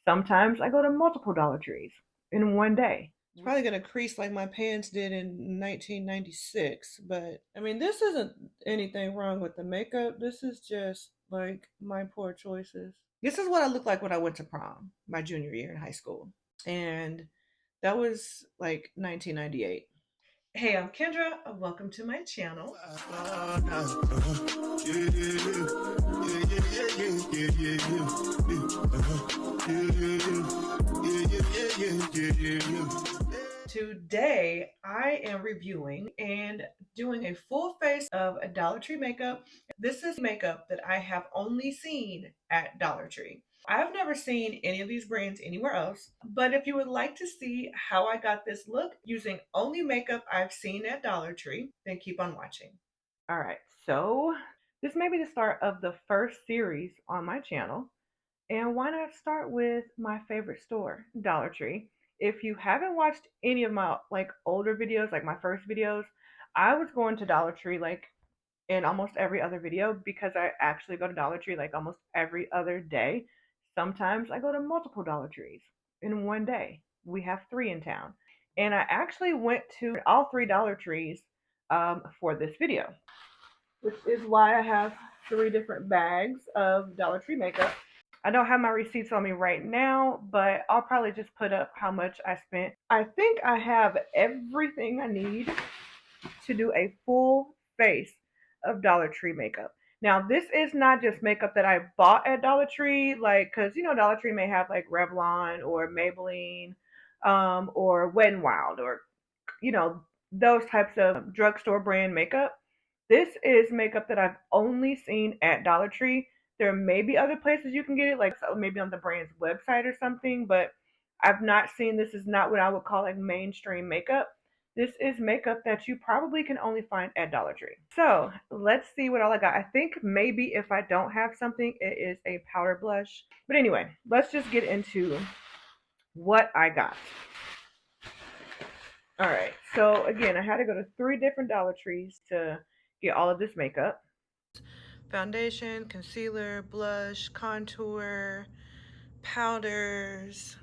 Sometimes I go to multiple Dollar Trees in one day. It's probably gonna crease like my pants did in 1996, but I mean, this isn't anything wrong with the makeup. This is just like my poor choices. This is what I looked like when I went to prom, my junior year in high school. And that was like 1998. Hey, I'm Kendra. Welcome to my channel. Today, I am reviewing and doing a full face of a Dollar Tree makeup. This is makeup that I have only seen at Dollar Tree. I've never seen any of these brands anywhere else, but if you would like to see how I got this look using only makeup I've seen at Dollar Tree, then keep on watching. All right, so this may be the start of the first series on my channel. And why not start with my favorite store, Dollar Tree? If you haven't watched any of my like older videos, like my first videos, I was going to Dollar Tree like in almost every other video because I actually go to Dollar Tree like almost every other day. Sometimes I go to multiple Dollar Trees in one day. We have three in town. And I actually went to all three Dollar Trees for this video, which is why I have three different bags of Dollar Tree makeup. I don't have my receipts on me right now, but I'll probably just put up how much I spent. I think I have everything I need to do a full face of Dollar Tree makeup. Now, this is not just makeup that I bought at Dollar Tree, like, because, you know, Dollar Tree may have like Revlon or Maybelline or Wet n Wild or, you know, those types of drugstore brand makeup. This is makeup that I've only seen at Dollar Tree. There may be other places you can get it, like so maybe on the brand's website or something, but I've not seen. This is not what I would call like mainstream makeup. This is makeup that you probably can only find at Dollar Tree. So let's see what all I got. I think maybe if I don't have something, it is a powder blush. But anyway, let's just get into what I got. All right, so again, I had to go to three different Dollar Trees to get all of this makeup. Foundation, concealer, blush, contour, powders.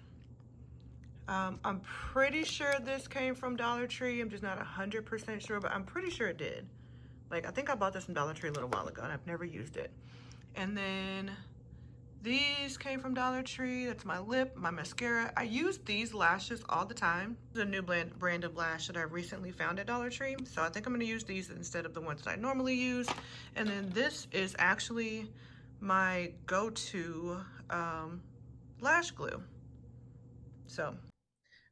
I'm pretty sure this came from Dollar Tree. I'm just not 100% sure, but I'm pretty sure it did. Like, I think I bought this from Dollar Tree a little while ago, and I've never used it. And then these came from Dollar Tree. That's my lip, my mascara. I use these lashes all the time. This is a new brand of lash that I recently found at Dollar Tree. So I think I'm gonna use these instead of the ones that I normally use. And then this is actually my go-to lash glue. So,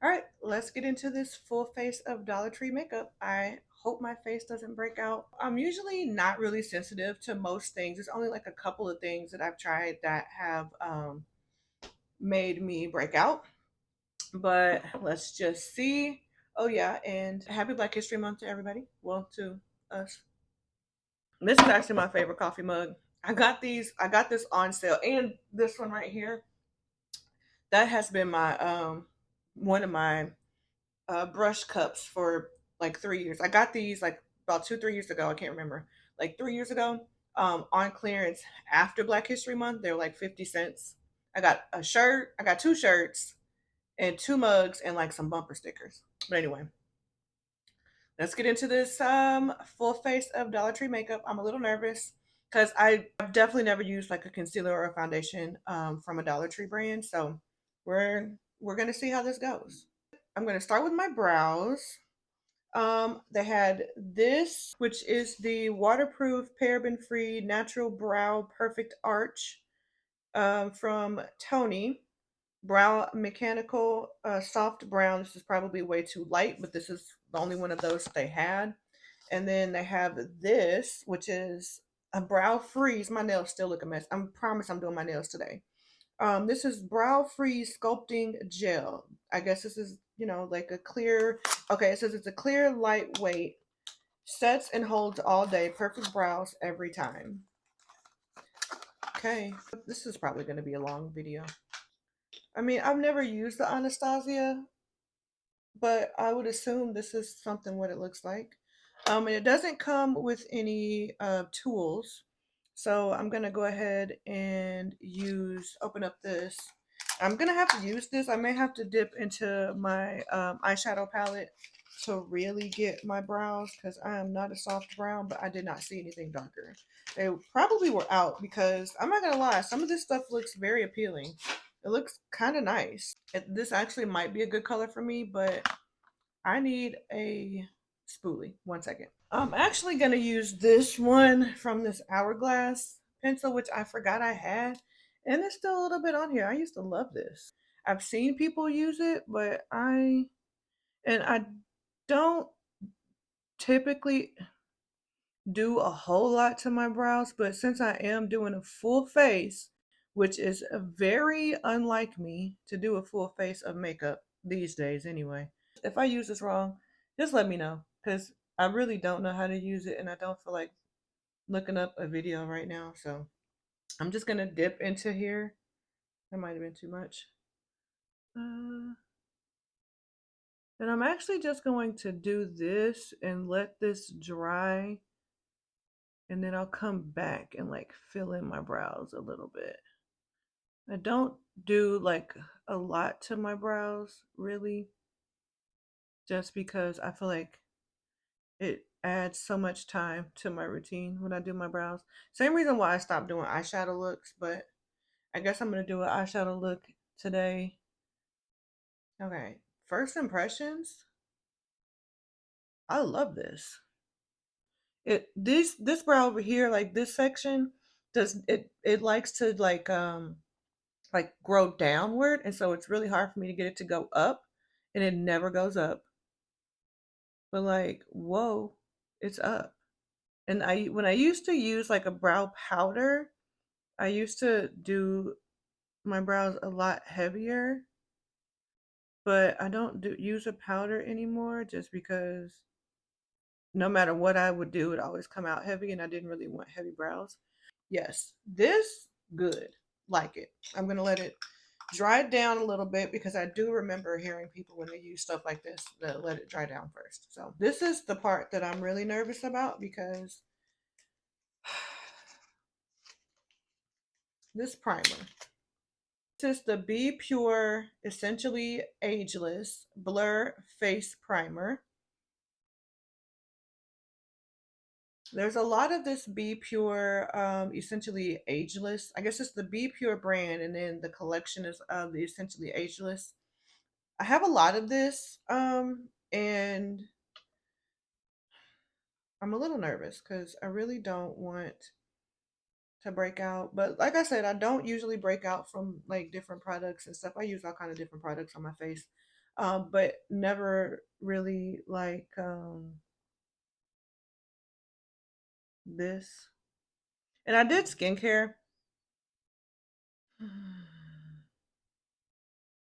all right, let's get into this full face of Dollar Tree makeup. I hope my face doesn't break out. I'm usually not really sensitive to most things. There's only like a couple of things that I've tried that have made me break out. But let's just see. Oh yeah, and happy Black History Month to everybody. Well, to us. This is actually my favorite coffee mug. I got this on sale, and this one right here. That has been my one of my brush cups for like 3 years. I got these like about 2, 3 years ago. I can't remember. Like 3 years ago, on clearance after Black History Month. They were like 50 cents. I got a shirt. I got two shirts and two mugs and like some bumper stickers. But anyway, let's get into this full face of Dollar Tree makeup. I'm a little nervous because I've definitely never used like a concealer or a foundation from a Dollar Tree brand. So we're gonna see how this goes. I'm gonna start with my brows. They had this, which is the waterproof, paraben-free, natural brow perfect arch from Tony. Brow mechanical soft brown. This is probably way too light, but this is the only one of those they had. And then they have this, which is a brow freeze. My nails still look a mess. I promise I'm doing my nails today. This is brow freeze sculpting gel. I guess this is, you know, like a clear. Okay, it says it's a clear, lightweight, sets and holds all day, perfect brows every time. Okay, this is probably going to be a long video. I mean, I've never used the Anastasia, but I would assume this is something what it looks like. And it doesn't come with any tools. So I'm going to go ahead and open up this I'm gonna have to use this. I may have to dip into my eyeshadow palette to really get my brows because I am not a soft brown, but I did not see anything darker. They probably were out because I'm not gonna lie, some of this stuff looks very appealing. It looks kind of nice. This actually might be a good color for me, but I need a spoolie. 1 second. I'm actually gonna use this one from this Hourglass pencil, which I forgot I had, and it's still a little bit on here. I used to love this. I've seen people use it, but I don't typically do a whole lot to my brows, but since I am doing a full face, which is very unlike me to do a full face of makeup these days anyway. If I use this wrong, just let me know because I really don't know how to use it and I don't feel like looking up a video right now. So I'm just gonna dip into here. That might have been too much. And I'm actually just going to do this and let this dry, and then I'll come back and like fill in my brows a little bit. I don't do like a lot to my brows really, just because I feel like it adds so much time to my routine when I do my brows. Same reason why I stopped doing eyeshadow looks, but I guess I'm gonna do an eyeshadow look today. Okay, first impressions. I love this. This brow over here, like this section, does it likes to like grow downward, and so it's really hard for me to get it to go up, and it never goes up. But like, whoa, it's up. And I when I used to use like a brow powder, I used to do my brows a lot heavier, but I don't use a powder anymore just because no matter what I would do, it always come out heavy, and I didn't really want heavy brows. Yes, this good. Like it. I'm gonna let it dry it down a little bit because I do remember hearing people when they use stuff like this that let it dry down first. So this is the part that I'm really nervous about because this primer. This is the Be Pure Essentially Ageless Blur Face Primer. There's a lot of this Be Pure Essentially Ageless. I guess it's the Be Pure brand, and then the collection is the Essentially Ageless. I have a lot of this, and I'm a little nervous because I really don't want to break out. But like I said, I don't usually break out from like different products and stuff. I use all kind of different products on my face, but never really like this. And I did skincare.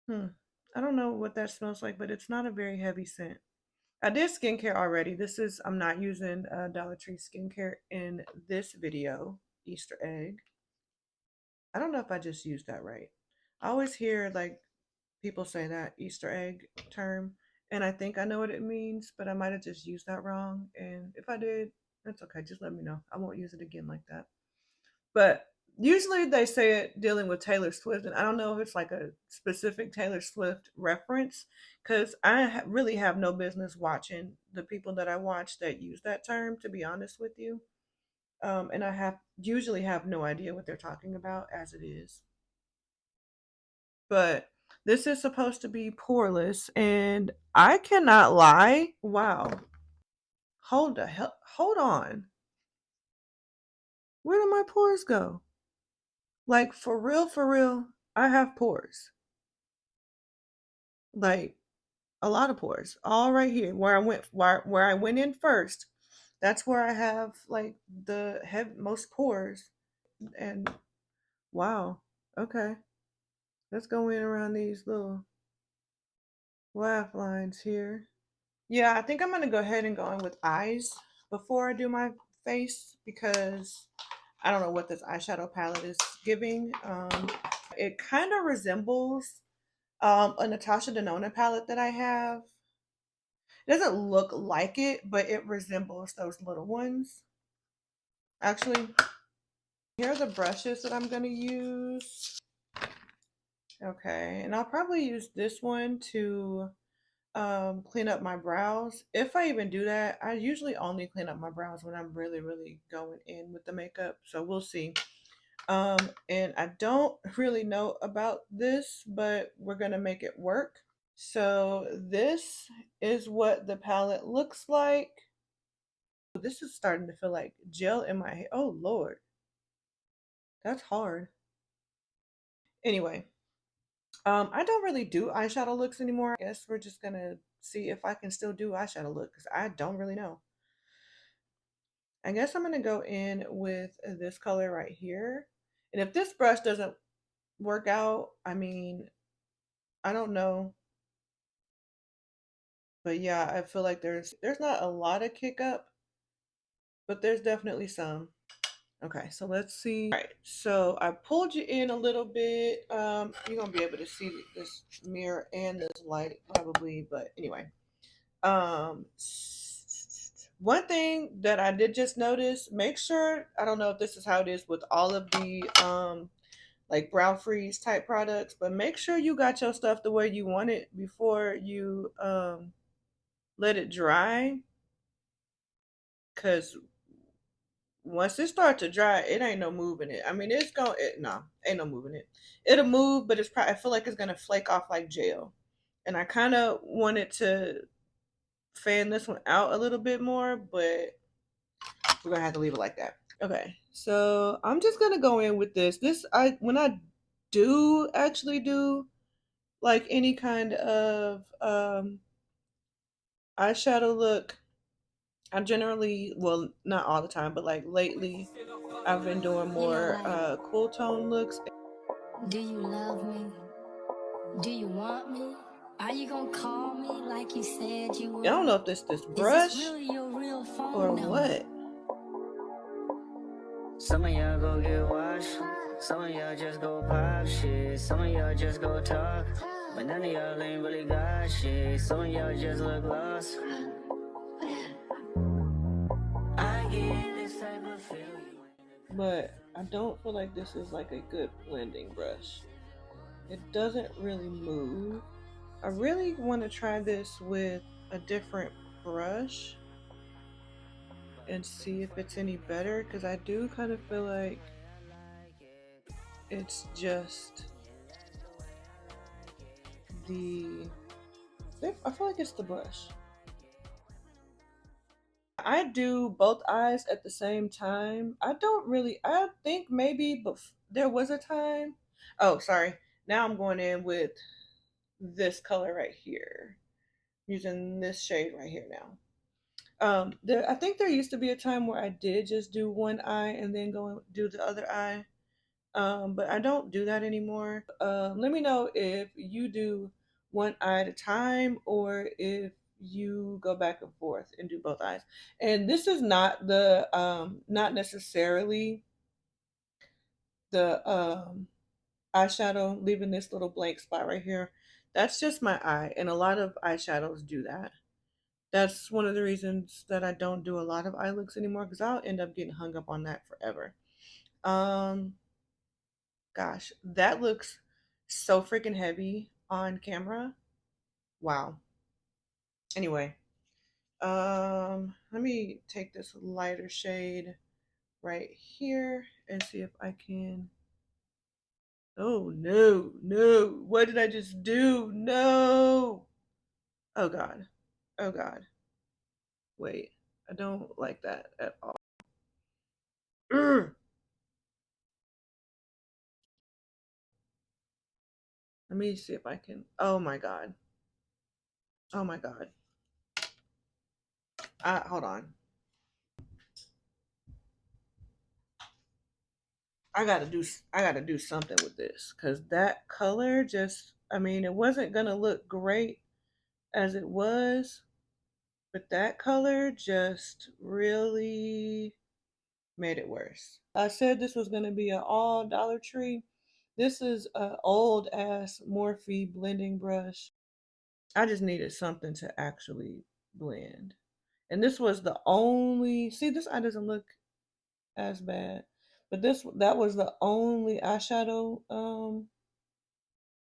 Hmm. I don't know what that smells like, but it's not a very heavy scent. I did skincare already. I'm not using Dollar Tree skincare in this video. Easter egg. I don't know if I just used that right. I always hear like people say that Easter egg term, and I think I know what it means, but I might have just used that wrong. And if I did, that's okay. Just let me know. I won't use it again like that. But usually they say it dealing with Taylor Swift, and I don't know if it's like a specific Taylor Swift reference because really have no business watching the people that I watch that use that term, to be honest with you. And I have usually have no idea what they're talking about as it is. But this is supposed to be poreless, and I cannot lie. Wow, hold on. Where did my pores go? Like for real, I have pores. Like a lot of pores, all right here where I went in first. That's where I have like the most pores. And wow, okay, let's go in around these little laugh lines here. Yeah, I think I'm gonna go ahead and go in with eyes before I do my face because I don't know what this eyeshadow palette is giving. It kind of resembles a Natasha Denona palette that I have. It doesn't look like it, but it resembles those little ones. Actually, here are the brushes that I'm going to use. Okay, and I'll probably use this one to clean up my brows. If I even do that, I usually only clean up my brows when I'm really, really going in with the makeup. So we'll see. And I don't really know about this, but we're gonna make it work. So this is what the palette looks like. This is starting to feel like gel in my hair. Oh Lord, that's hard. Anyway, I don't really do eyeshadow looks anymore. I guess we're just gonna see if I can still do eyeshadow look because I don't really know. I guess I'm gonna go in with this color right here. And if this brush doesn't work out, I mean, I don't know. But yeah, I feel like there's not a lot of kick up, but there's definitely some. Okay, so let's see. All right, so I pulled you in a little bit. You're gonna be able to see this mirror and this light probably, but anyway. Um, One thing that I did just notice, make sure, I don't know if this is how it is with all of the like brow freeze type products, but make sure you got your stuff the way you want it before you let it dry, cuz once it starts to dry, it ain't no moving it. I mean, it's going it no, ain't no moving it. It'll move, but it's probably I feel like it's going to flake off like gel. And I kind of wanted to fan this one out a little bit more, but we're gonna have to leave it like that. Okay, so I'm just gonna go in with this. I when I do actually do like any kind of eyeshadow look, I generally, well, not all the time, but like lately, I've been doing more cool tone looks. Do you love me? Do you want me? Are you gonna call me like you said you would? I don't know if this brush is this really your real phone or number? what. Some of y'all go get washed. Some of y'all just go pop shit. Some of y'all just go talk. But none of y'all ain't really got shit. Some of y'all just look lost. I get this type of feeling. But I don't feel like this is like a good blending brush. It doesn't really move. I really want to try this with a different brush and see if it's any better, because I do kind of feel like it's just I feel like it's the brush. I do both eyes at the same time. I think maybe there was a time. Oh, sorry. Now I'm going in with this color right here, using this shade right here now. I think there used to be a time where I did just do one eye and then go and do the other eye. But I don't do that anymore. Let me know if you do one eye at a time or if you go back and forth and do both eyes. And this is not necessarily the eyeshadow leaving this little blank spot right here. That's just my eye, and a lot of eyeshadows do that. That's one of the reasons that I don't do a lot of eye looks anymore, because I'll end up getting hung up on that forever. Um, Gosh, that looks so freaking heavy on camera. Wow. Anyway, let me take this lighter shade right here and see if I can. Oh no, no. What did I just do? No. Oh God. Oh God. Wait. I don't like that at all. Urgh. Let me see if I can. Oh my God. Oh my God. Hold on. I gotta do something with this, because that color just, I mean, it wasn't gonna look great as it was, but that color just really made it worse. I said this was gonna be an all Dollar Tree. This is an old ass Morphe blending brush. I just needed something to actually blend. And this was the only, see, this eye doesn't look as bad. But that was the only eyeshadow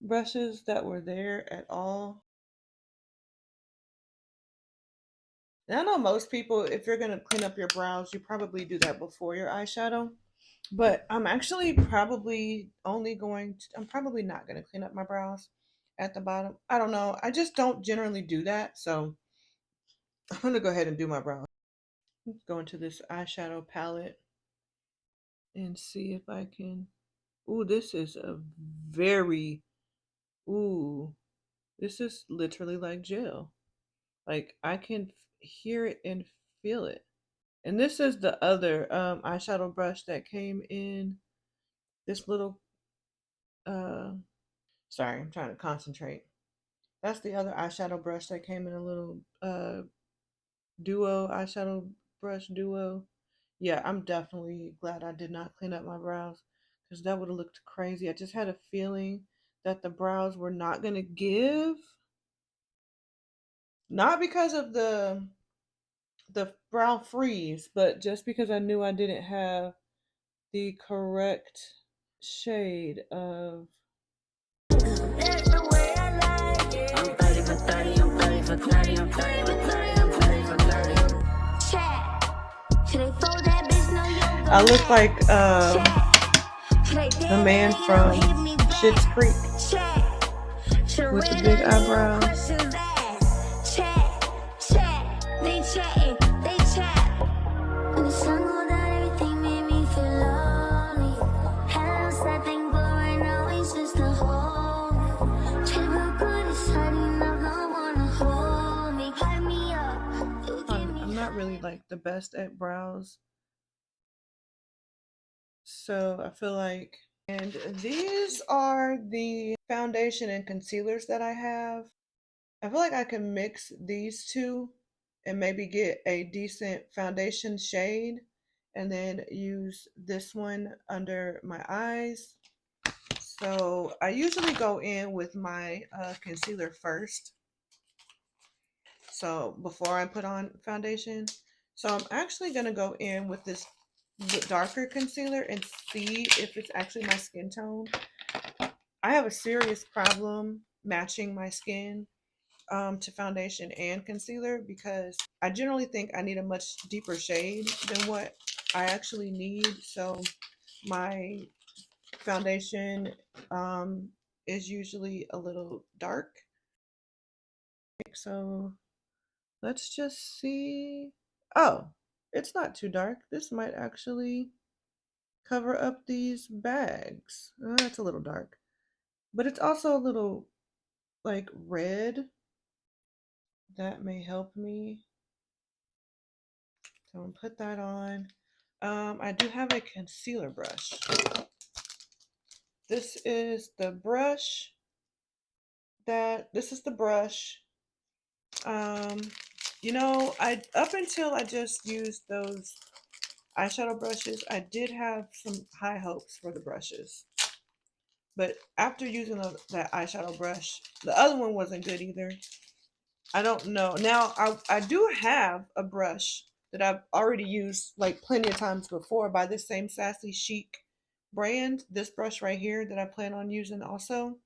brushes that were there at all. And I know most people, if you're gonna clean up your brows, you probably do that before your eyeshadow. But I'm actually probably only going to, I'm probably not gonna clean up my brows at the bottom. I don't know. I just don't generally do that. So I'm gonna go ahead and do my brows. Let's go into this eyeshadow palette and see if I can. Ooh, this is a very, ooh, this is literally like gel. Like I can hear it and feel it. And this is the other eyeshadow brush that came in this little sorry, I'm trying to concentrate. That's the other eyeshadow brush that came in a little duo eyeshadow brush duo. Yeah, I'm definitely glad I did not clean up my brows because that would have looked crazy. I just had a feeling that the brows were not gonna give. Not because of the brow freeze, but just because I knew I didn't have the correct shade of. That's the way I like it. I'm 30 for 30, I'm 30 for 30, I'm 30 for 30, I'm 30 for 30. Chat. Should they fold that bitch? No yoga. I look like the man from Schitt's Creek with the big eyebrows. They chatting, they chat. When the sun go down, everything made me feel lonely. Had a little sad thing, but right now it's just a home. Try to feel good, it's hard enough, no one to hold me. Hype me up. I'm not really like the best at brows, so I feel like, and these are the foundation and concealers that I have. I feel like I can mix these two and maybe get a decent foundation shade and then use this one under my eyes. So I usually go in with my concealer first. So before I put on foundation. So I'm actually going to go in with this darker concealer and see if it's actually my skin tone. I have a serious problem matching my skin to foundation and concealer because I generally think I need a much deeper shade than what I actually need. So my foundation is usually a little dark. So let's just see. Oh, it's not too dark. This might actually cover up these bags. It's a little dark, but it's also a little like red. That may help me. So I'm gonna put that on. I do have a concealer brush. This is the brush this is the brush. Um, I up until I just used those eyeshadow brushes, I did have some high hopes for the brushes. But after using that eyeshadow brush, the other one wasn't good either. I don't know. Now I do have a brush that I've already used like plenty of times before by this same Sassy Chic brand. This brush right here that I plan on using also.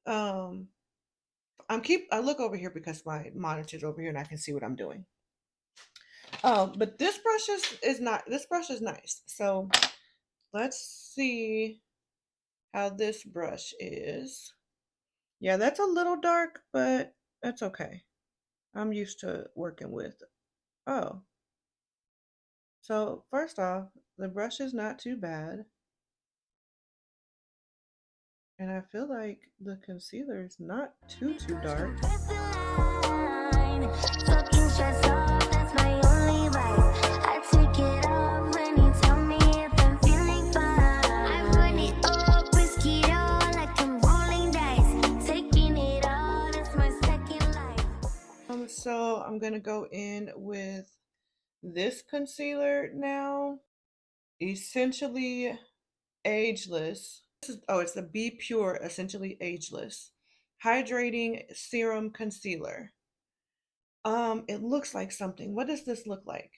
Um, I look over here because my monitor's over here and I can see what I'm doing. But this brush is not. This brush is nice. So let's see how this brush is. Yeah, that's a little dark, but that's okay. I'm used to working with. Oh, so first off, the brush is not too bad. And I feel like the concealer is not too dark. So I'm gonna go in with this concealer now. Essentially Ageless. It's the Be Pure Essentially Ageless Hydrating Serum Concealer. It looks like something. What does this look like?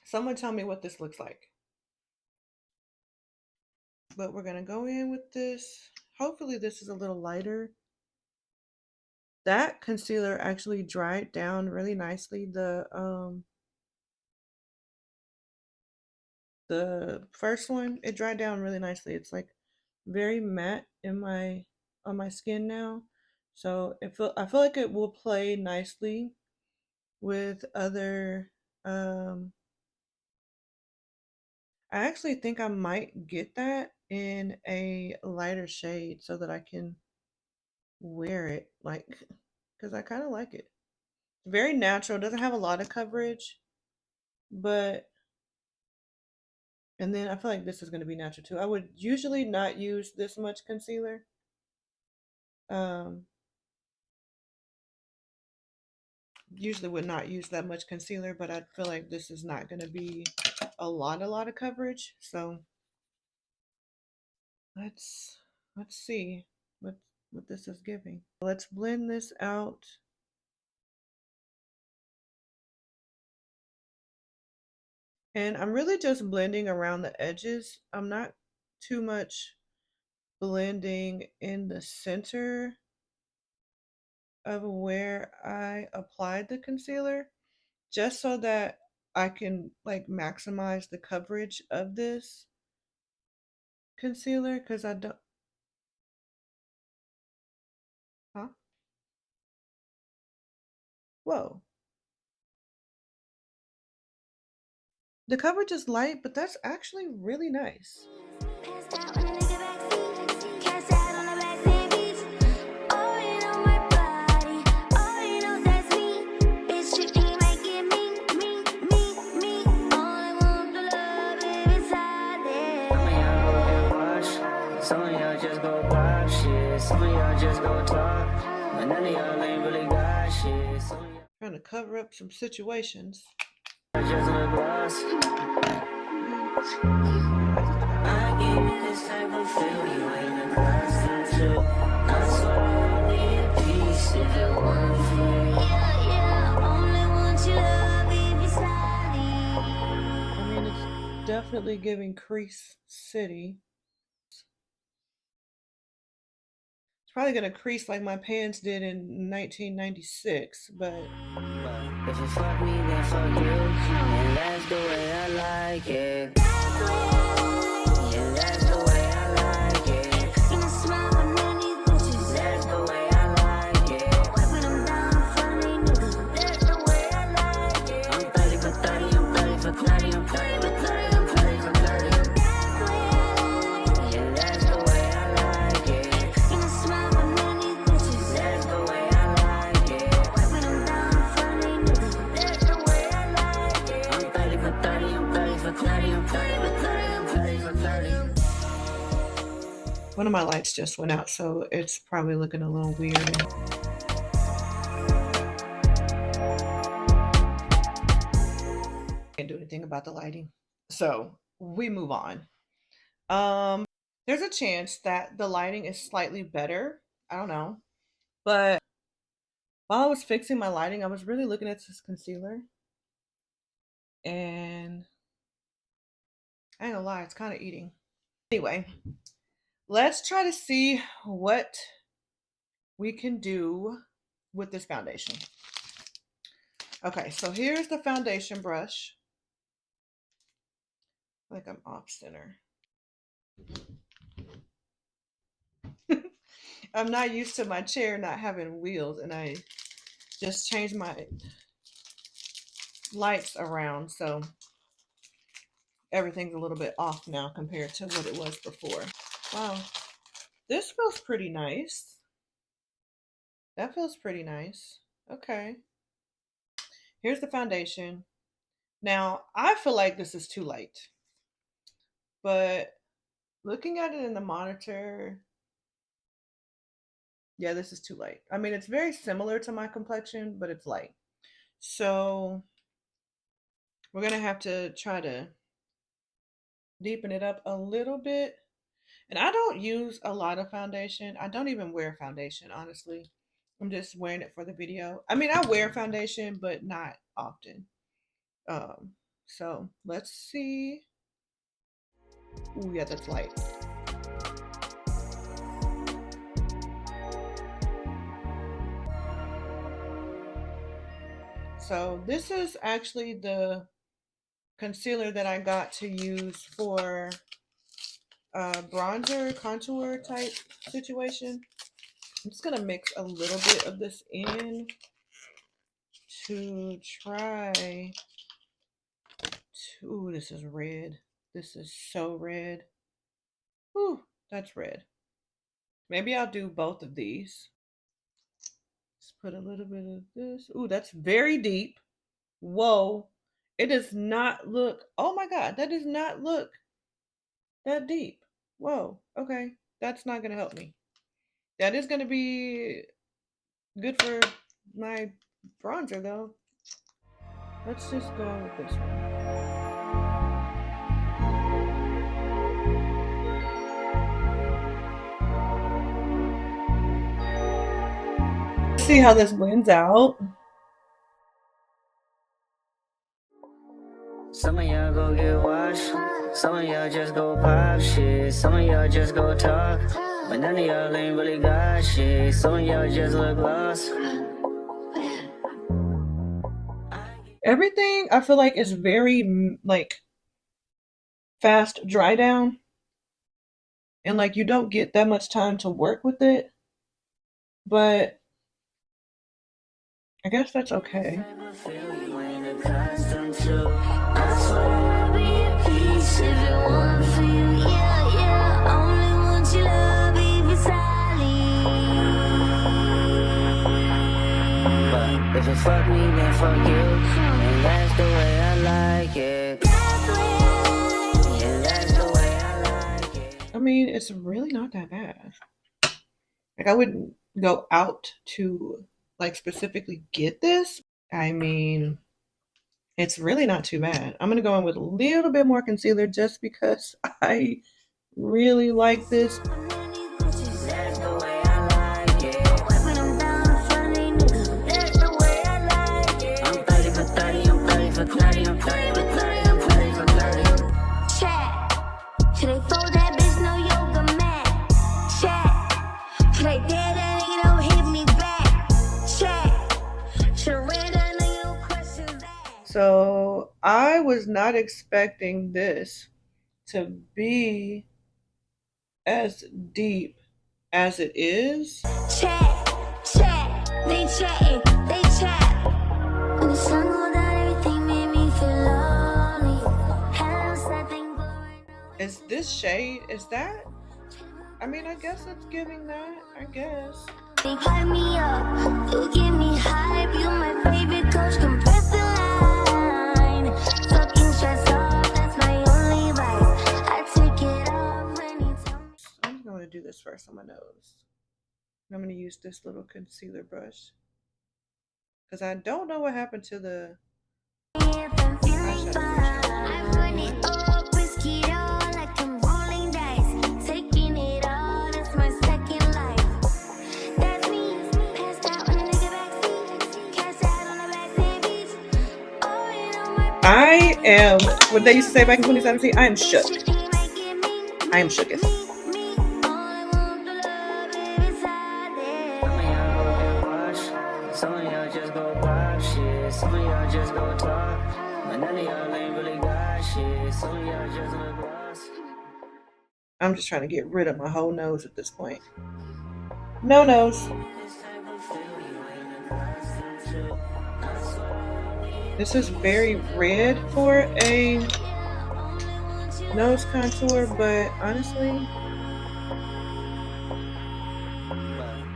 Someone tell me what this looks like. But we're gonna go in with this. Hopefully this is a little lighter. That concealer actually dried down really nicely. The first one, it dried down really nicely. It's like very matte in my on my skin now. So I feel like it will play nicely with other I actually think I might get that in a lighter shade so that I can wear it like because I kind of like it. Very natural, doesn't have a lot of coverage, but and then I feel like this is going to be natural too. I would usually not use this much concealer. Um, Usually would not use that much concealer, but I feel like this is not going to be a lot of coverage. So let's let's see what this is giving. Let's blend this out. And I'm really just blending around the edges. I'm not too much blending in the center of where I applied the concealer, just so that I can like maximize the coverage of this concealer because I don't, huh? Whoa. The coverage is light, but that's actually really nice. Passed out in a nigga backseat. Cast out on the backseat beach. Oh, you know my body. Oh, you know that's me. Bitch, you ain't making me. All I want to love is inside there. Some of y'all go get washed. Some of y'all just go pop shit. Some of y'all just go talk. But none of y'all ain't really got shit. Some of y'all Trying to cover up some situations. just lip gloss. I gave you this type of feel you ain't accustomed to. I swear I need a piece if it weren't for you. Yeah, only want your love if you're sliding. I mean, it's definitely giving Crease City. It's probably gonna crease like my pants did in 1996, but If you fuck me, then fuck you. And that's the way I like it. That's the way I like it. Yeah, that's the way I like it. You know, smile when none of these bitches. That's the way I like it. Wiping them down in front of these niggas. That's the way I like it. I'm 30 for 30, I'm 30 for 30, I'm 30 for 30, I'm 30 for 30. That's the way I like it. Yeah, that's the way I like it. You know, smile when none of these bitches. That's the way I like it. Wiping them down in front of these niggas. That's the way I like it. I'm 30 for 30, I'm 30 for 30, I'm 30 for 30, I'm 30 for 30. one of my lights just went out, so it's probably looking a little weird. Can't do anything about the lighting. So we move on. There's a chance that the lighting is slightly better. I don't know. But while I was fixing my lighting, I was really looking at this concealer. And I ain't gonna lie, it's kind of eating. Anyway, let's try to see what we can do with this foundation. Okay, so here's the foundation brush. Like I'm off center. I'm not used to my chair not having wheels, and I just changed my lights around, so everything's a little bit off now compared to what it was before. Wow, this feels pretty nice. That feels pretty nice. Okay. Here's the foundation. Now, I feel like this is too light, but looking at it in the monitor, yeah, this is too light. I mean, it's very similar to my complexion, but it's light. So we're gonna have to try to deepen it up a little bit. And I don't use a lot of foundation. I don't even wear foundation, honestly. I'm just wearing it for the video. I mean, I wear foundation, but not often. So let's see. Oh yeah, that's light. So this is actually the concealer that I got to use for bronzer contour type situation. I'm just gonna mix a little bit of this in to try to, ooh, this is red. This is so red. Ooh, that's red. Maybe I'll do both of these. Let's put a little bit of this. Ooh, that's very deep. Whoa. It does not look, oh my God, that does not look that deep. Whoa, okay. That's not gonna help me. That is gonna be good for my bronzer though. Let's just go with this one. See how this blends out. Some of y'all go get washed, some of y'all just go pop shit, some of y'all just go talk, but none of y'all ain't really got shit, some of y'all just look lost. Everything I feel like is very like fast dry down, and like you don't get that much time to work with it, but I guess that's okay. If you fuck me, then fuck you, and that's the way I like it. And that's the way I like it. I mean, it's really not that bad. Like I wouldn't go out to like specifically get this. I mean, it's really not too bad. I'm gonna go in with a little bit more concealer just because I really like this. That's the way I like it. I'm 30 for 30, I'm 30 for 30, I'm 30 for 30, I'm 30 for 30. Chat. Should they fold that bitch? No yoga mat. Chat. Should they dare that nigga? Don't hit me back. Chat. Should ran that nigga? No questions asked. So I was not expecting this to be as deep as it is. Chat, chat, they chatting, they chat. When the sun go down, everything made me feel lonely. Hello, something glowing. Is this shade? Is that? I mean, I guess it's giving that. I guess. They hype me up, you give me hype. You my favorite coach, compress the line. Fucking stress off, that's my only vice. I take it off when you tell me. I'm going to do this first on my nose. I'm going to use this little concealer brush because I don't know what happened to the If I'm feeling eyeshadow fine, brush. I run it up, risk it all like I'm rolling dice. Taking it all, that's my second life. That's me, passed out on a nigga backseat. Cash out on the backseat beach. Oh, you know my I am, what they used to say back in 2017, I am shook. shit, you might get me. I am shooketh. Me, all I want the love is inside Some of there. y'all go get washed, some of y'all just go pop shit, some of y'all just go talk, but none of y'all ain't really got shit, some of y'all just look lost. I'm just trying to get rid of my whole nose at this point. No nose. This is very red for a nose contour, but honestly,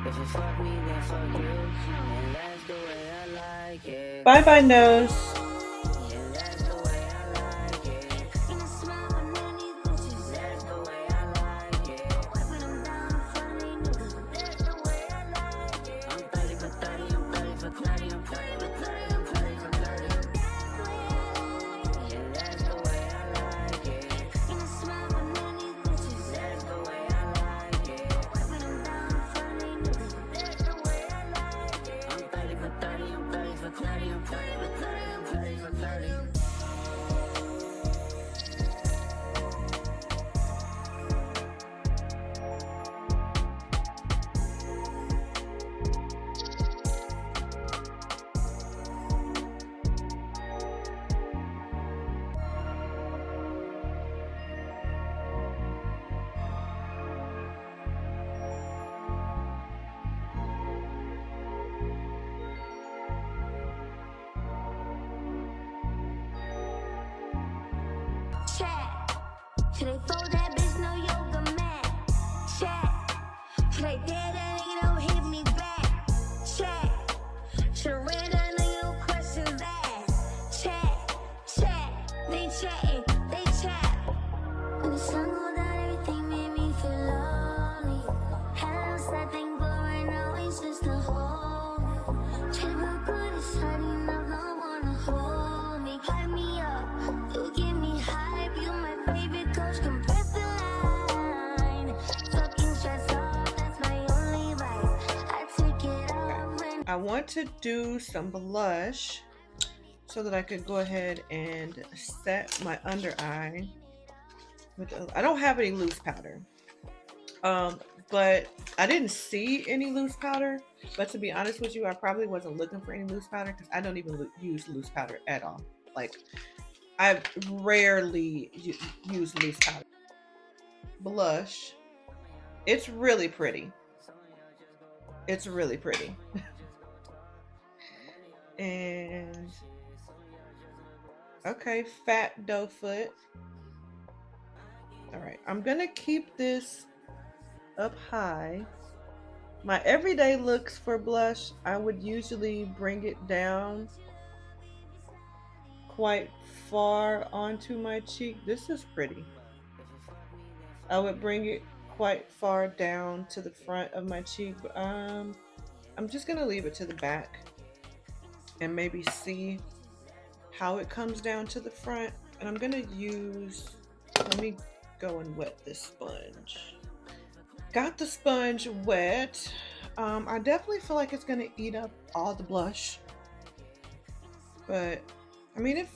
If you fuck me, then fuck you, and that's the way I like it. bye bye nose. And that's the way I like it. In a smile, underneath bitches. That's the way I like it. Wiping them down in front of they niggas. That's the way I like it. I'm 30 for 30, I'm 30 for 30, I'm 30 for 30, I'm 30 for 30. And that's the way I like it. In a smile, underneath bitches. That's the way I like it. Wiping them down in front of they niggas. That's the way I like it. I'm 30 for 30, I'm 30 for 30, I'm 30 for 30, I'm 30 Till they fold that bitch, no yoga mat. Check. Till they dare that nigga don't hit me back. Check. Surrender, no questions asked. Check. Check. They chatting, they chat. When the sun go down, everything made me feel lonely. Had a sad thing glowing, now it's just a hole. Try to feel good, it's hard enough, no wanna hold me. Hype me up, you give me hype. You my favorite coach, compress the line. Fucking stress off, that's my only vice. I take it off when I want to do some blush so that I could go ahead and set my under eye. I don't have any loose powder, but I didn't see any loose powder. But to be honest with you, I probably wasn't looking for any loose powder because I don't even use loose powder at all. Like, I rarely use loose powder. Blush. It's really pretty. It's really pretty. And okay, fat doe foot. All right, I'm gonna keep this up high. My everyday looks for blush, I would usually bring it down quite far onto my cheek. This is pretty. I would bring it quite far down to the front of my cheek, but I'm just gonna leave it to the back and maybe see how it comes down to the front. And I'm gonna use, let me go and wet this sponge. Got the sponge wet. I definitely feel like it's gonna eat up all the blush, but I mean, it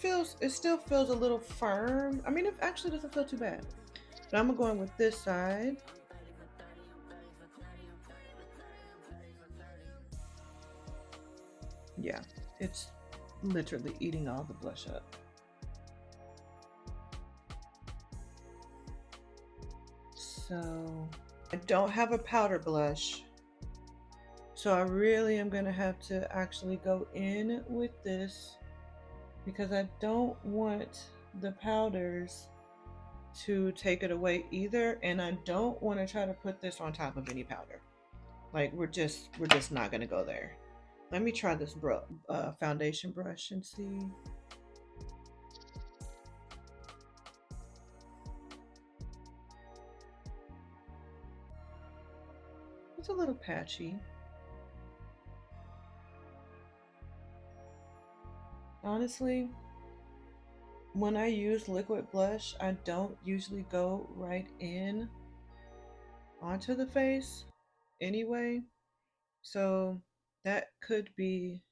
still feels a little firm. I mean, it actually doesn't feel too bad. But I'm going with this side. Yeah, it's literally eating all the blush up. So I don't have a powder blush, so I really am gonna have to actually go in with this because I don't want the powders to take it away either, and I don't want to try to put this on top of any powder. Like, we're just not gonna go there. Let me try this foundation brush and see. It's a little patchy. Honestly, when I use liquid blush, I don't usually go right in onto the face anyway. So that could be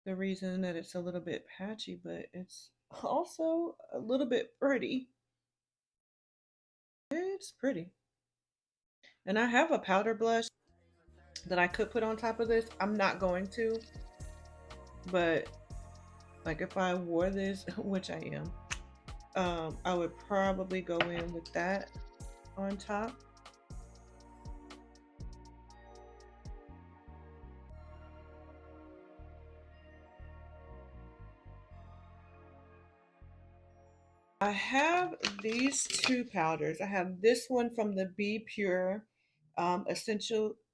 the reason that it's a little bit patchy, but it's also a little bit pretty. It's pretty. And I have a powder blush that I could put on top of this. I'm not going to, but like if I wore this, which I am, I would probably go in with that on top. I have these two powders. I have this one from the Be Pure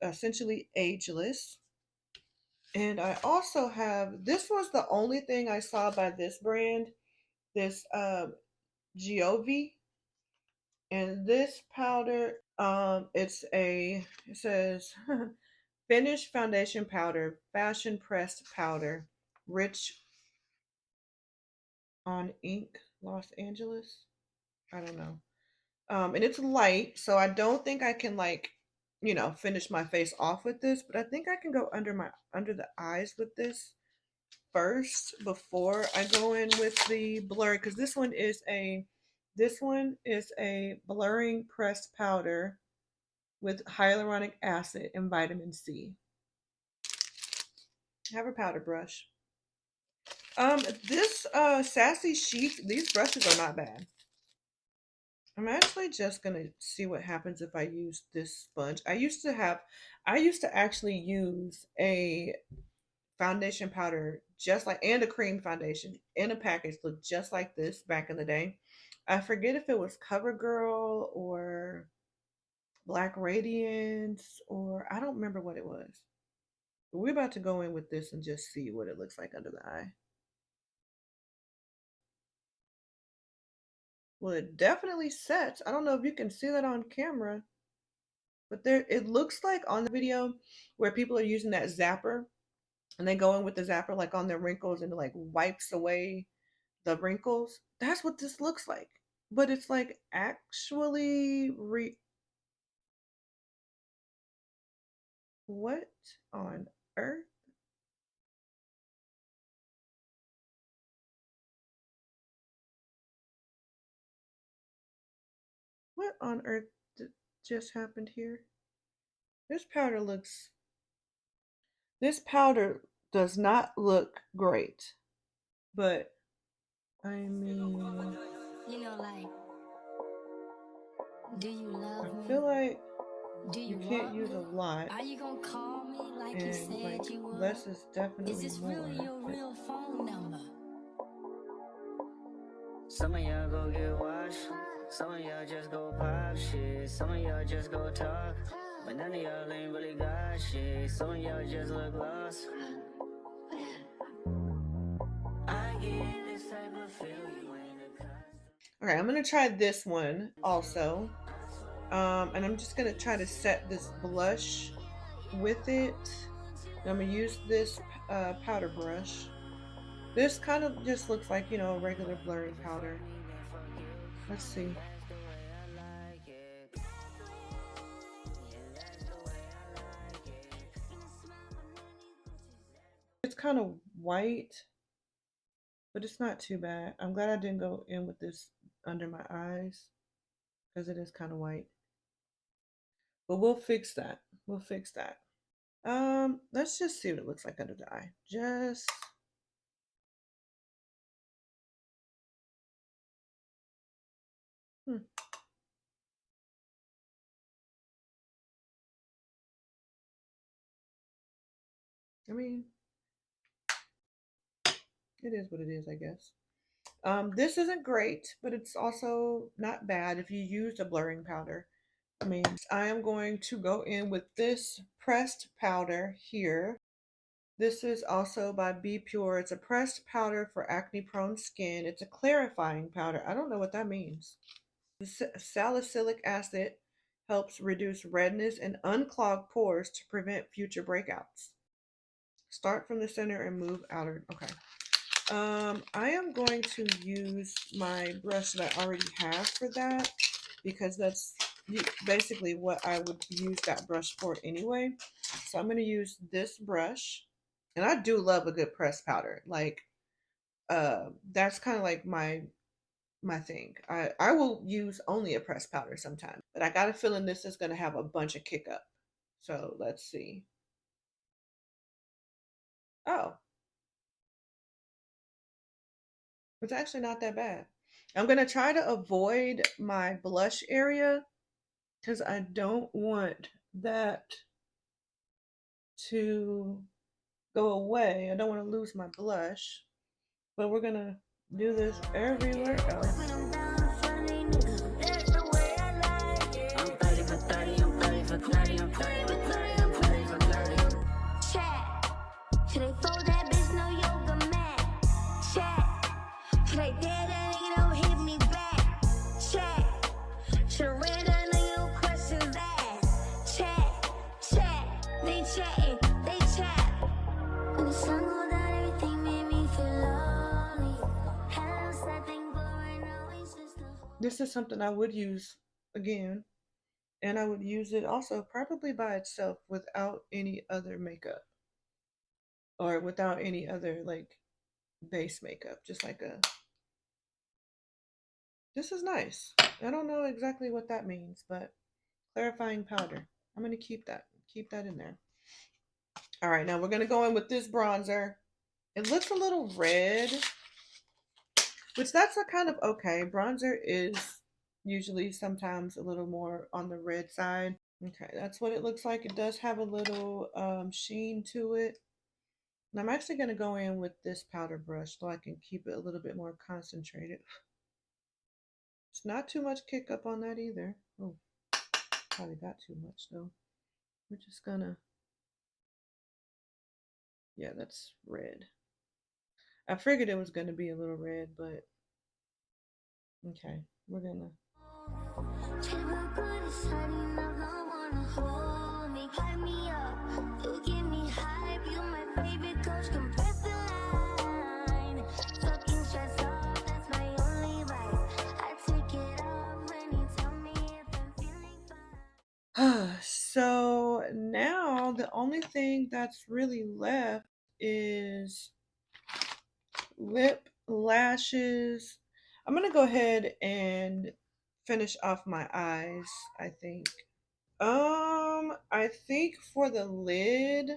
Essentially Ageless. And I also have, this was the only thing I saw by this brand, this Giove. And this powder, it says Finish Foundation Powder, Fashion Pressed Powder, Rich on Ink, Los Angeles. I don't know. And it's light, so I don't think I can, like, finish my face off with this, but I think I can go under the eyes with this first before I go in with the blur, because this one is a blurring pressed powder with hyaluronic acid and vitamin C. I have a powder brush. This Sassy Chic, these brushes are not bad. I'm actually just gonna see what happens if I use this sponge. I used to actually use a foundation powder just like, and a cream foundation in a package looked just like this back in the day. I forget if it was CoverGirl or Black Radiance, or I don't remember what it was. But we're about to go in with this and just see what it looks like under the eye. Well, it definitely sets. I don't know if you can see that on camera, but there it looks like on the video where people are using that zapper and they go in with the zapper like on their wrinkles and it like wipes away the wrinkles. That's what this looks like. But it's like actually what on earth? What on earth just happened here? This powder looks this powder does not look great. But I mean, You know, like, do you I love me? feel like Do you you can't want use a me? lot, Are you gonna call me like you and said like you would? less is Is definitely this really more. your real phone number? Some of y'all go get washed. Some of y'all just go pop shit. Some of y'all just go talk. But none of y'all ain't really got shit. Some of y'all just look lost. I get this type of feel you ain't a custom. Okay, I'm gonna try this one also. And I'm just gonna try to set this blush with it. And I'm gonna use this powder brush. This kind of just looks like, you know, a regular blurring powder. Let's see. It's kind of white, but it's not too bad. I'm glad I didn't go in with this under my eyes because it is kind of white. But we'll fix that. We'll fix that. Let's just see what it looks like under the eye. Just hmm. I mean, it is what it is, I guess. This isn't great, but it's also not bad if you use a blurring powder. I mean, I am going to go in with this pressed powder here. This is also by Be Pure. It's a pressed powder for acne prone skin. It's a clarifying powder. I don't know what that means. The salicylic acid helps reduce redness and unclog pores to prevent future breakouts. Start from the center and move outward. Okay. I am going to use my brush that I already have for that because that's basically what I would use that brush for anyway. So I'm going to use this brush, and I do love a good press powder. Like, that's kind of like my thing. I will use only a press powder sometimes, but I got a feeling this is going to have a bunch of kick up. So let's see. Oh, it's actually not that bad. I'm going to try to avoid my blush area because I don't want that to go away. I don't want to lose my blush, but we're going to do this everywhere else. I'm 30 for 30, I'm 30 for 30, I'm 30 for 30, I'm 30 for 30. Chat. Should they fold that bitch no yoga mat? Chat. Should they dare that nigga don't hit me back? Chat. Should ran that nigga no questions asked? Chat. They chatting, they chat. When the sun go down, everything made me feel lonely. Had a sad thing blowing out, it's just a This is something I would use again, and I would use it also probably by itself without any other makeup or without any other like base makeup. Just like a, this is nice. I don't know exactly what that means, but clarifying powder. I'm going to keep that in there. All right, now we're going to go in with this bronzer. It looks a little red, which that's a kind of okay. Bronzer is usually sometimes a little more on the red side. Okay, that's what it looks like. It does have a little sheen to it. And I'm actually going to go in with this powder brush so I can keep it a little bit more concentrated. It's not too much kick up on that either. Oh, probably got too much though. We're just gonna, yeah, that's red. I figured it was gonna be a little red, but okay, we're gonna. So now the only thing that's really left is lip lashes. I'm gonna go ahead and finish off my eyes, I think. I think for the lid,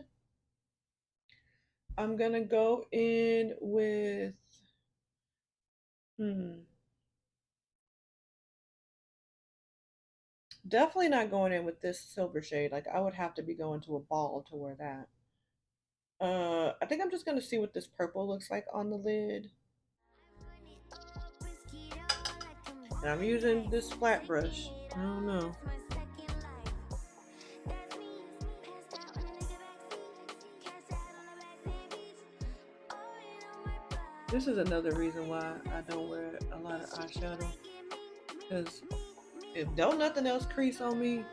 I'm gonna go in with definitely not going in with this silver shade. Like I would have to be going to a ball to wear that. I think I'm just gonna see what this purple looks like on the lid. And I'm using this flat brush. I don't know. This is another reason why I don't wear a lot of eyeshadow. Because if don't nothing else crease on me,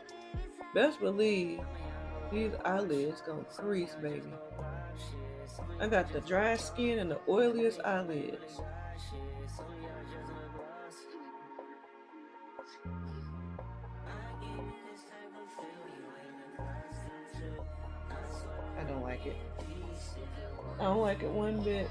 best believe these eyelids gonna crease, baby. I got the dry skin and the oiliest eyelids. I don't like it. I don't like it one bit.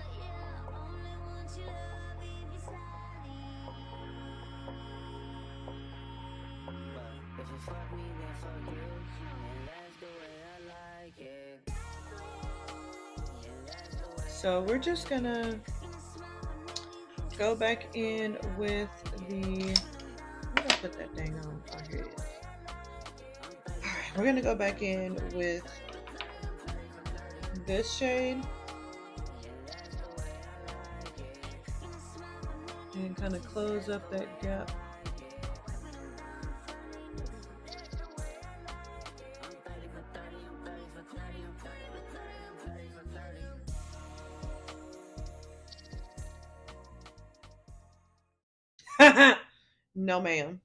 So we're just gonna go back in with the, where did I put that dang on? Oh, here it is. Alright, we're gonna go back in with this shade and kind of close up that gap. No, ma'am.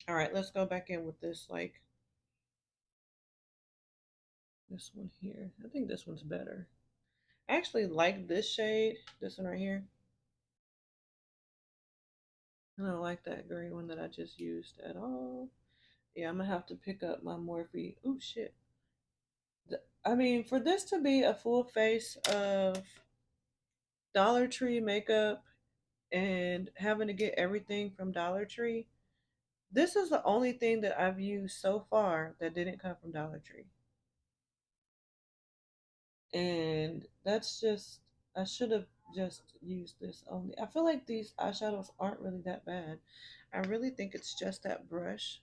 All right, let's go back in with this, like this one here. I think this one's better. I actually like this shade, this one right here. I don't like that green one that I just used at all. Yeah, I'm gonna have to pick up my Morphe. Oh shit. I mean, for this to be a full face of Dollar Tree makeup and having to get everything from Dollar Tree, this is the only thing that I've used so far that didn't come from Dollar Tree. And that's just, I should have just used this only. I feel like these eyeshadows aren't really that bad. I really think it's just that brush.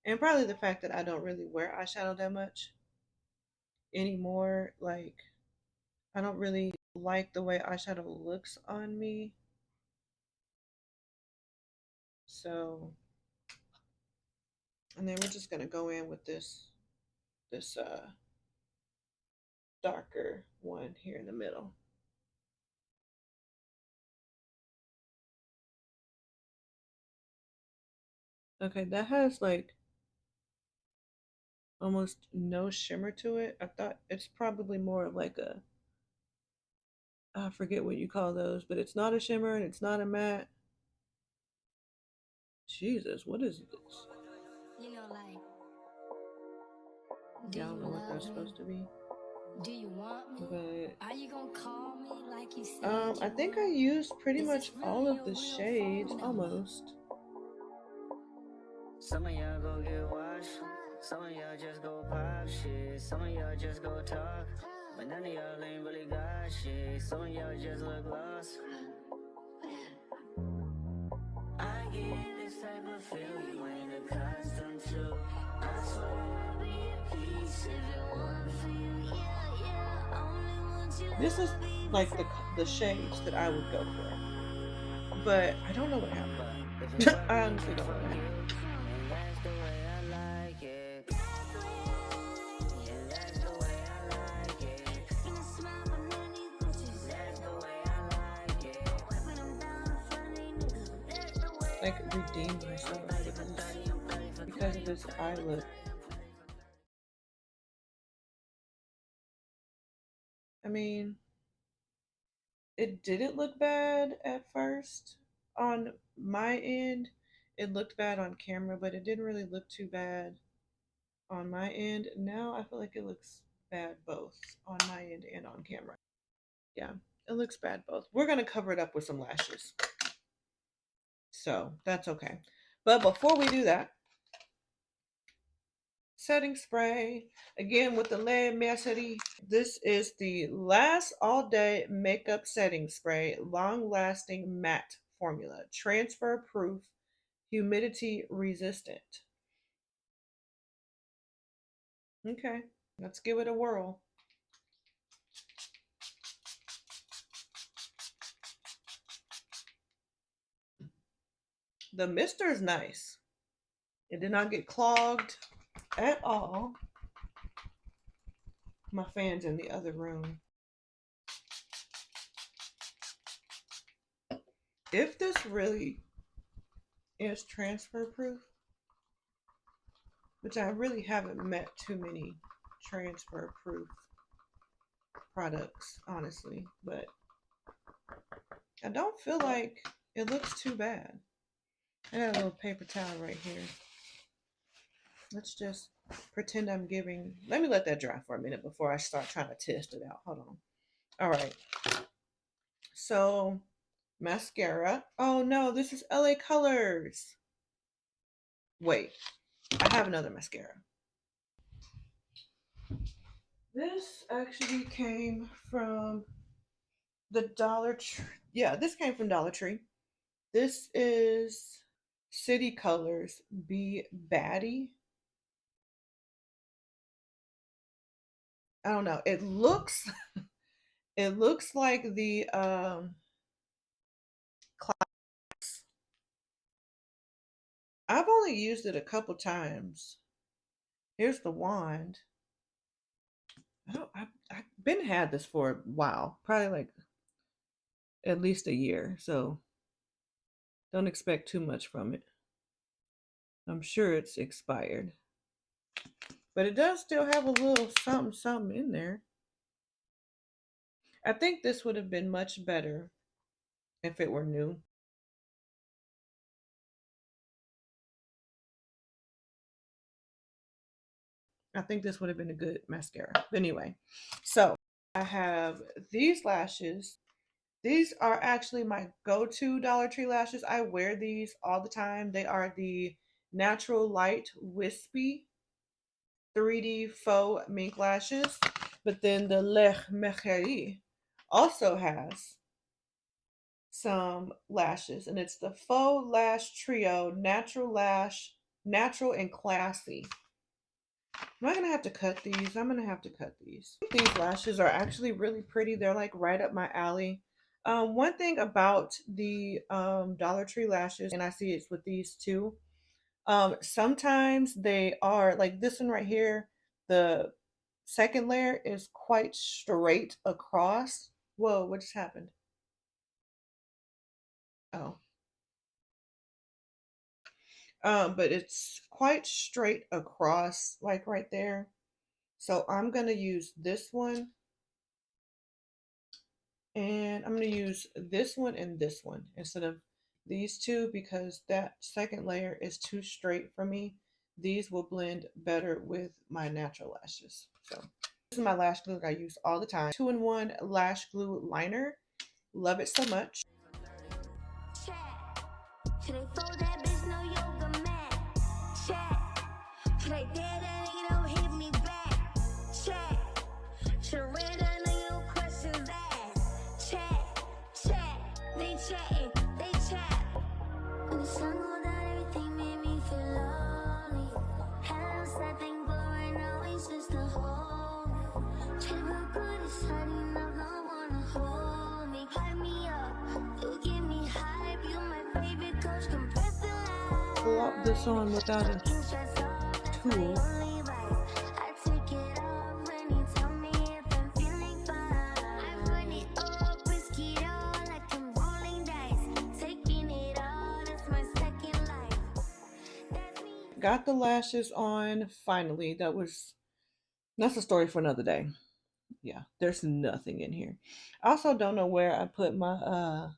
And probably the fact that I don't really wear eyeshadow that much anymore. Like, I don't really like the way eyeshadow looks on me. So, and then we're just gonna go in with this darker one here in the middle. Okay, that has like almost no shimmer to it. I thought it's probably more of like a, I forget what you call those, but it's not a shimmer and it's not a matte. Jesus, what is this? You know, like, Yeah, I don't know what that's supposed to be. Do you want me? But Are you gonna call me like you said? I think I used pretty much all of the shades almost. Some of y'all go get washed, some of y'all just go pop shit, some of y'all just go talk, but none of y'all ain't really got shit, some of y'all just look lost. I get this type of feel you ain't accustomed to. I swear I'll be at peace if it weren't for you. Yeah, only want you. This is like the shades that I would go for, but I don't know what happened. I honestly don't know. And that's the way I like it. And that's the way I like it. That's the way I like it. Like redeem myself because of this eye look. I mean, it didn't look bad at first on my end. It looked bad on camera, but it didn't really look too bad on my end. Now I feel like it looks bad both on my end and on camera. Yeah, it looks bad both. We're gonna cover it up with some lashes. So that's okay. But before we do that, setting spray again with the LeMercerie. This is the Last All Day Makeup Setting Spray, long lasting matte formula, transfer proof, humidity resistant. Okay, let's give it a whirl. The mister is nice. It did not get clogged at all. My fan's in the other room. If this really is transfer proof, which I really haven't met too many transfer proof products, honestly, but I don't feel like it looks too bad. I got a little paper towel right here. Let's just pretend I'm giving, let me let that dry for a minute before I start trying to test it out. Hold on. All right. So mascara. Oh no, this is LA Colors. Wait, I have another mascara. This actually came from the Dollar Tree. Yeah, this came from Dollar Tree. This is City Colors Be Baddie. I don't know. It looks it looks like the I've only used it a couple times. Here's the wand. I've been had this for a while, probably like at least a year, so don't expect too much from it. I'm sure it's expired, but it does still have a little something in there. I think this would have been much better if it were new. I think this would have been a good mascara. But anyway, so I have these lashes. These are actually my go-to Dollar Tree lashes. I wear these all the time. They are the Natural Light Wispy 3D Faux Mink Lashes. But then the LeMercerie also has some lashes, and it's the Faux Lash Trio Natural and Classy. Am I gonna have to cut these? I'm gonna have to cut these. These lashes are actually really pretty. They're like right up my alley. One thing about the Dollar Tree lashes, and I see it's with these too. Sometimes they are like this one right here. The second layer is quite straight across. Whoa, what just happened? Oh. But it's quite straight across, like right there. So I'm gonna use this one, and I'm gonna use this one and this one instead of these two because that second layer is too straight for me. These will blend better with my natural lashes. So this is my lash glue that I use all the time. 2-in-1 lash glue liner. Love it so much. Should they fold that bitch no yoga mat? Check. Should they dare that nigga don't hit me back? Check. Should I read that nigga no questions asked? Check. They chatting, they chat. When the sun go down, everything made me feel lonely. Had else that thing blowing out, it's just a hole. Try to feel good, it's hard enough, no wanna hold me. Hype me up, you give me hype, you my favorite coach. slop this on without a tool. Got the lashes on finally. That's a story for another day. Yeah, there's nothing in here. I also don't know where I put my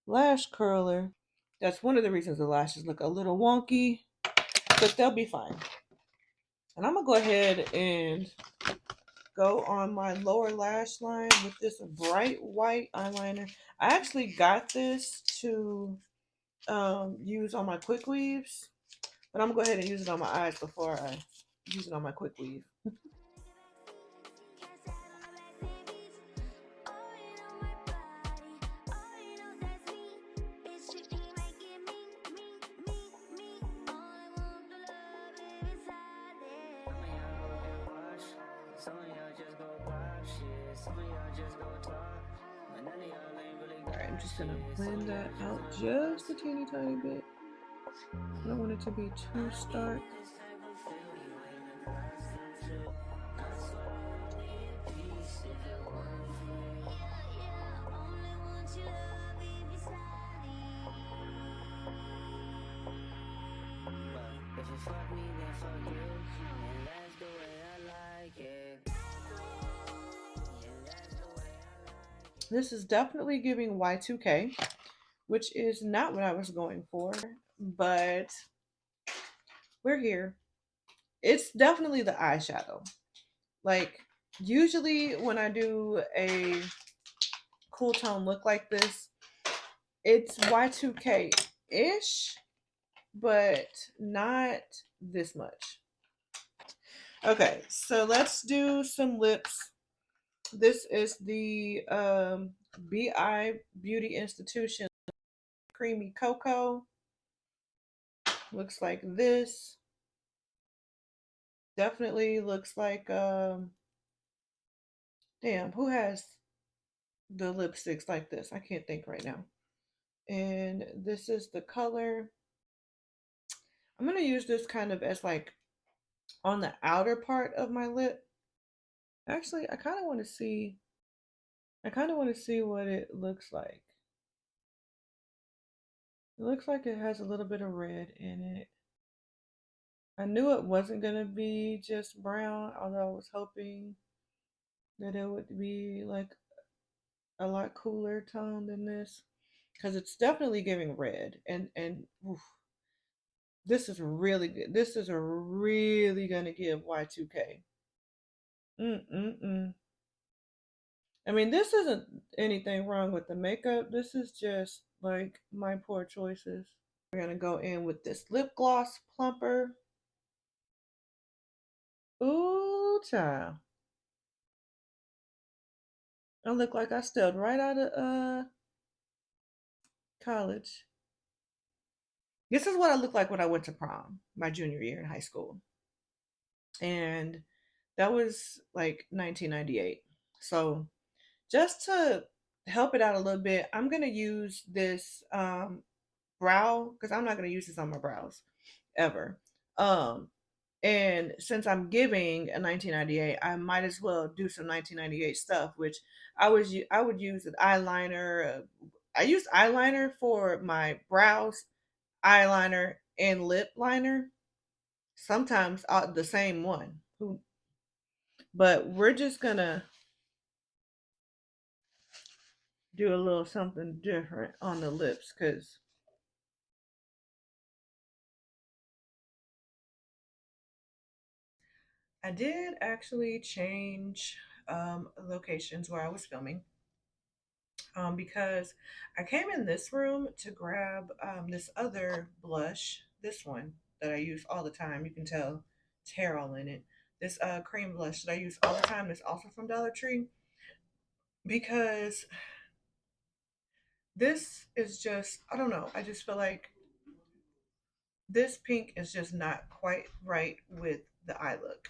lash curler. That's one of the reasons the lashes look a little wonky, but they'll be fine. And I'm gonna go ahead and go on my lower lash line with this bright white eyeliner. I actually got this to use on my quick weaves, but I'm gonna go ahead and use it on my eyes before I use it on my quick weave. Alright, I'm just gonna blend that out just a teeny tiny bit. I don't want it to be too stark. This is definitely giving Y2K, which is not what I was going for, but we're here. It's definitely the eyeshadow. Like, usually when I do a cool tone look like this, it's Y2K-ish, but not this much. Okay, so let's do some lips. This is the BI Beauty Institution Creamy Cocoa. Looks like this. Definitely looks like damn, who has the lipsticks like this? I can't think right now. And this is the color. I'm gonna use this kind of as like on the outer part of my lip. Actually, I kind of want to see what it looks like. It looks like it has a little bit of red in it. I knew it wasn't gonna be just brown, although I was hoping that it would be like a lot cooler tone than this, because it's definitely giving red. And oof, this is really good. This is really gonna give Y2K. Mm-mm-mm. I mean, this isn't anything wrong with the makeup. This is just like my poor choices. We're gonna go in with this lip gloss plumper. Ooh, child. I look like I stepped right out of college. This is what I looked like when I went to prom my junior year in high school. And that was like 1998. So just to help it out a little bit, I'm gonna use this brow, because I'm not gonna use this on my brows ever. Um, and since I'm giving a 1998, I might as well do some 1998 stuff, which I would use an eyeliner. I used eyeliner for my brows, eyeliner, and lip liner. Sometimes the same one. But we're just gonna do a little something different on the lips, because I did actually change locations where I was filming, because I came in this room to grab this other blush, this one that I use all the time. You can tell it's hair all in it. This cream blush that I use all the time is also from Dollar Tree, because this is just, I don't know, I just feel like this pink is just not quite right with the eye look.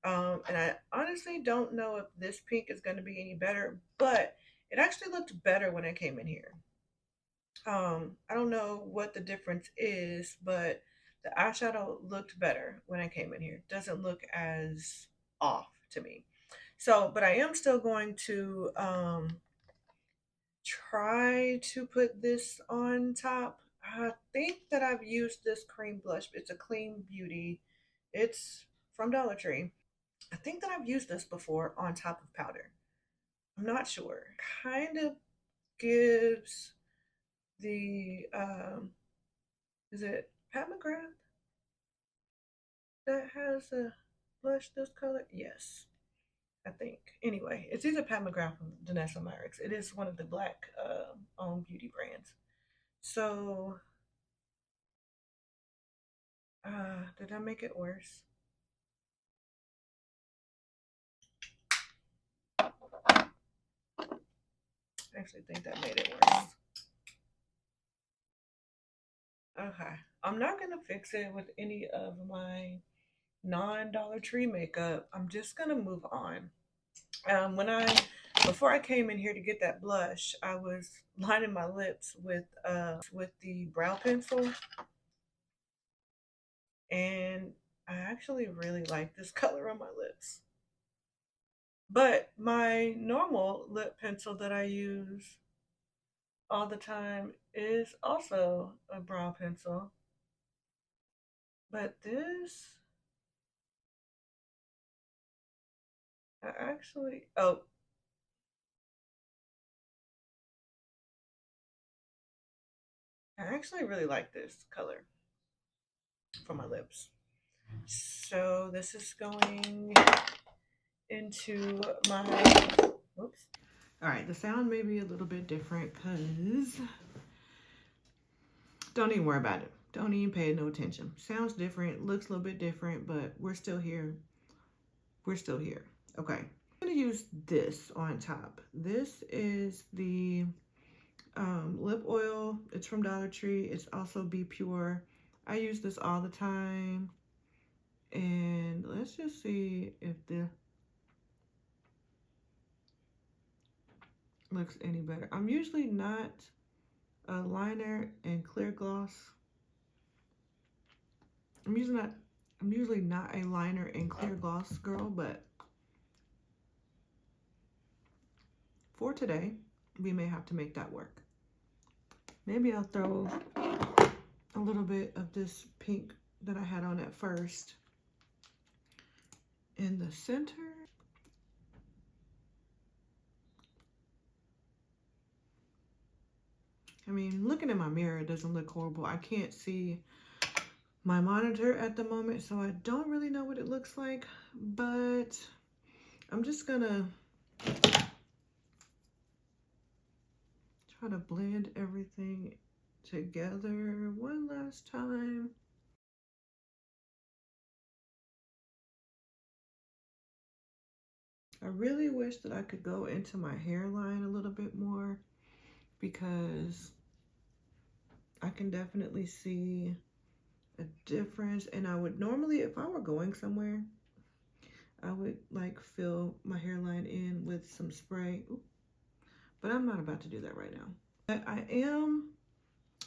And I honestly don't know if this pink is going to be any better, but it actually looked better when I came in here. I don't know what the difference is, but The eyeshadow looked better when I came in here. Doesn't look as off to me. So, but I am still going to try to put this on top. I think that I've used this cream blush. It's a Clean Beauty. It's from Dollar Tree. I think that I've used this before on top of powder. I'm not sure. Kind of gives the is it Pat McGrath that has a blush this color? Yes, I think. Anyway, it's either Pat McGrath or Danessa Myricks. It is one of the black owned beauty brands. So, did I make it worse? I actually think that made it worse. Okay, I'm not gonna fix it with any of my non-Dollar Tree makeup. I'm just gonna move on. When I before I came in here to get that blush, I was lining my lips with the brow pencil, and I actually really like this color on my lips. But my normal lip pencil that I use all the time is also a brow pencil. But this, I actually, oh, I actually really like this color for my lips. So this is going into my, oops. All right, the sound may be a little bit different because, don't even worry about it. Don't even pay no attention. Sounds different, looks a little bit different, but we're still here. We're still here. Okay, I'm gonna use this on top. This is the lip oil. It's from Dollar Tree. It's also Be Pure. I use this all the time. And let's just see if the looks any better. I'm usually not a liner and clear gloss. I'm usually not a liner and clear gloss girl, but for today, we may have to make that work. Maybe I'll throw a little bit of this pink that I had on at first in the center. I mean, looking in my mirror, it doesn't look horrible. I can't see my monitor at the moment, so I don't really know what it looks like, but I'm just gonna try to blend everything together one last time. I really wish that I could go into my hairline a little bit more because I can definitely see a difference. And I would normally, if I were going somewhere, I would like fill my hairline in with some spray. Ooh, but I'm not about to do that right now. But I am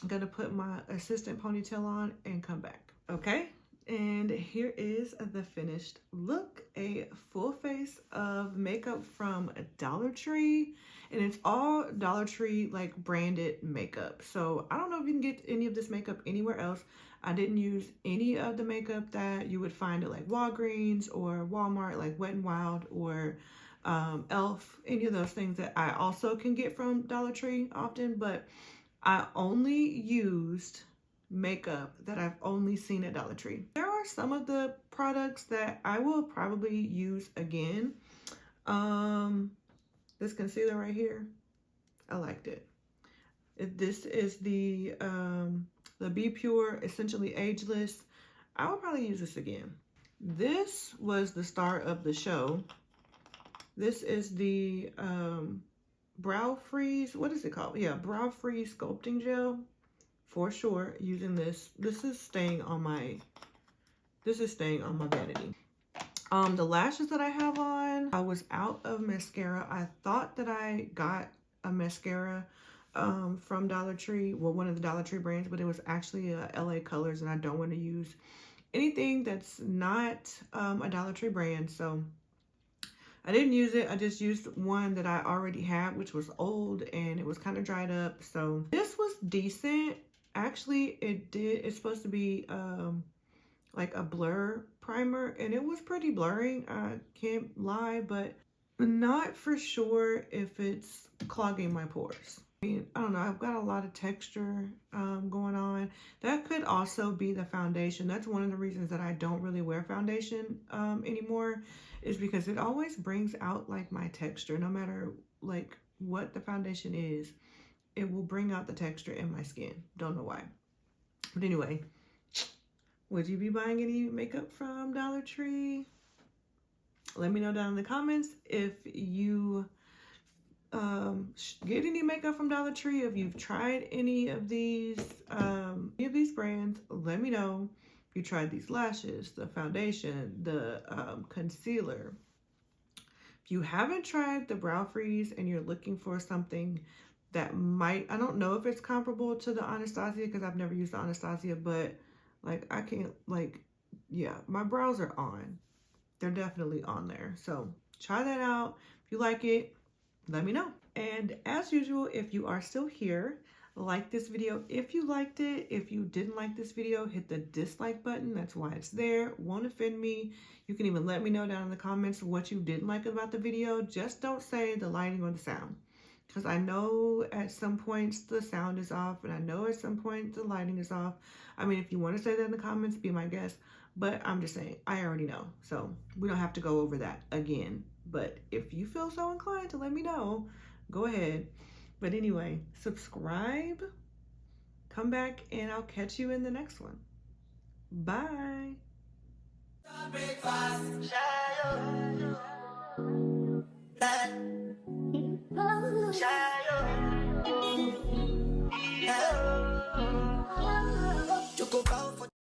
gonna put my assistant ponytail on and come back. Okay, and here is the finished look. A full face of makeup from Dollar Tree, and it's all Dollar Tree like branded makeup. So I don't know if you can get any of this makeup anywhere else. I didn't use any of the makeup that you would find at like Walgreens or Walmart, like Wet n Wild or Elf, any of those things that I also can get from Dollar Tree often, but I only used makeup that I've only seen at Dollar Tree. There are some of the products that I will probably use again. This concealer right here, I liked it. This is the Be Pure Essentially Ageless. I will probably use this again. This was the star of the show. This is the Brow Freeze. What is it called? Yeah, Brow Freeze Sculpting Gel. For sure, using this. This is staying on my vanity. The lashes that I have on, I was out of mascara. I thought that I got a mascara from Dollar Tree. Well, one of the Dollar Tree brands, but it was actually LA Colors, and I don't want to use anything that's not a Dollar Tree brand. So I didn't use it. I just used one that I already had, which was old and it was kind of dried up. So this was decent. Actually, it's supposed to be like a blur primer, and it was pretty blurring. I can't lie, but not for sure if it's clogging my pores. I mean, I don't know. I've got a lot of texture going on. That could also be the foundation. That's one of the reasons that I don't really wear foundation anymore, is because it always brings out like my texture. No matter like what the foundation is, it will bring out the texture in my skin. Don't know why. But anyway, would you be buying any makeup from Dollar Tree? Let me know down in the comments if you get any makeup from Dollar Tree. If you've tried any of these brands, let me know. If you tried these lashes, the foundation, the concealer. If you haven't tried the brow freeze and you're looking for something that might, I don't know if it's comparable to the Anastasia because I've never used the Anastasia, but like I can't, like, yeah, my brows are on. They're definitely on there. So try that out. If you like it, let me know. And as usual, if you are still here, like this video if you liked it. If you didn't like this video, hit the dislike button. That's why it's there. Won't offend me. You can even let me know down in the comments what you didn't like about the video. Just don't say the lighting or the sound, because I know at some points the sound is off, and I know at some point the lighting is off. I mean, if you want to say that in the comments, be my guest. But I'm just saying, I already know. So we don't have to go over that again. But if you feel so inclined to let me know, go ahead. But anyway, subscribe, come back, and I'll catch you in the next one. Bye. Shine